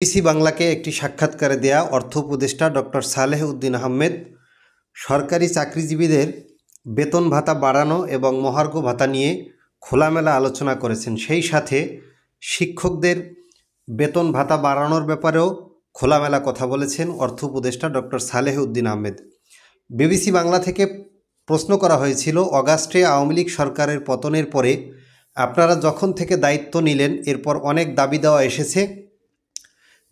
BBC বাংলাকে একটি সাক্ষাৎকারে দেয়া অর্থ উপদেষ্টা ডক্টর সালেহ উদ্দিন আহমেদ সরকারি চাকরিজীবীদের বেতন ভাতা বাড়ানো এবং মহার্ঘ ভাতা নিয়ে খোলামেলা আলোচনা করেছেন। সেই সাথে শিক্ষকদের বেতন ভাতা বাড়ানোর ব্যাপারেও খোলামেলা কথা বলেছেন অর্থ উপদেষ্টা ডক্টর সালেহ উদ্দিন আহমেদ। বিবিসি বাংলা থেকে প্রশ্ন করা হয়েছিল, অগাস্টে আওয়ামী লীগ সরকারের পতনের পরে আপনারা যখন থেকে দায়িত্ব নিলেন এরপর অনেক দাবি দেওয়া এসেছে,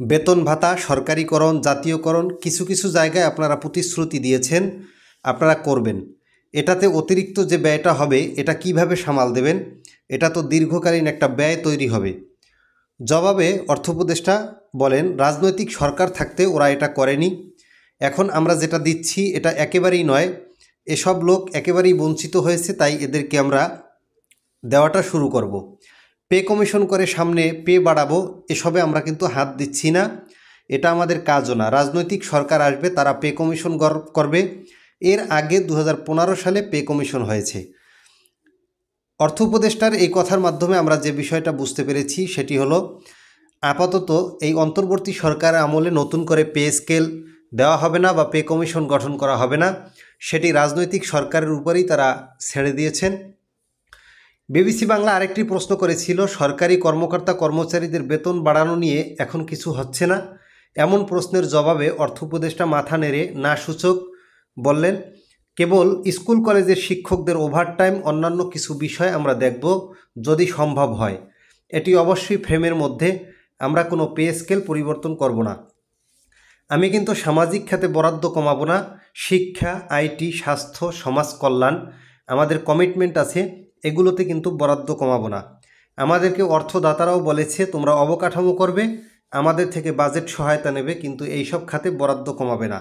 বেতন ভাতা সরকারিকরণ, জাতীয়করণ, কিছু কিছু জায়গায় আপনারা প্রতিশ্রুতি দিয়েছেন আপনারা করবেন। এটাতে অতিরিক্ত যে ব্যয়টা হবে এটা কিভাবে সামাল দেবেন? এটা তো দীর্ঘকালীন একটা ব্যয় তৈরি হবে। জবাবে অর্থ উপদেষ্টা বলেন, রাজনৈতিক সরকার থাকতে ওরা এটা করেনি। এখন আমরা যেটা দিচ্ছি এটা একেবারেই নয়, এসব লোক একেবারেই বঞ্চিত হয়েছে, তাই এদেরকে আমরা দেওয়াটা শুরু করব। পে কমিশন করে সামনে পে বাড়াবো, এসবে আমরা কিন্তু হাত দিচ্ছি না, এটা আমাদের কাজও না। রাজনৈতিক সরকার আসবে, তারা পে কমিশন করবে। এর আগে 2015 সালে পে কমিশন হয়েছে। অর্থ উপদেষ্টার এই কথার মাধ্যমে আমরা যে বিষয়টা বুঝতে পেরেছি সেটি হলো, আপাতত এই অন্তর্বর্তী সরকারের আমলে নতুন করে পে স্কেল দেওয়া হবে না বা পে কমিশন গঠন করা হবে না, সেটি রাজনৈতিক সরকারের উপরেই তারা ছেড়ে দিয়েছেন। বিবিসি বাংলা আরেকটি প্রশ্ন করেছিল, সরকারি কর্মকর্তা কর্মচারীদের বেতন বাড়ানো নিয়ে এখন কিছু হচ্ছে না। এমন প্রশ্নের জবাবে অর্থ উপদেষ্টা মাথা নেড়ে না সূচক বললেন, কেবল স্কুল কলেজের শিক্ষকদের ওভারটাইম, অন্যান্য কিছু বিষয় আমরা দেখব যদি সম্ভব হয়। এটি অবশ্যই ফ্রেমের মধ্যে, আমরা কোনো পে স্কেল পরিবর্তন করব না। আমি কিন্তু সামাজিক খাতে বরাদ্দ কমাবো না। শিক্ষা, আইটি, স্বাস্থ্য, সমাজ কল্যাণ আমাদের কমিটমেন্ট আছে, এগুলোতে কিন্তু বরাদ্দ কমাবো না। আমাদেরকে অর্থদাতারাও বলেছে তোমরা অবকাঠামো করবে, আমাদের থেকে বাজেট সহায়তা নেবে, কিন্তু এইসব খাতে বরাদ্দ কমাবে না।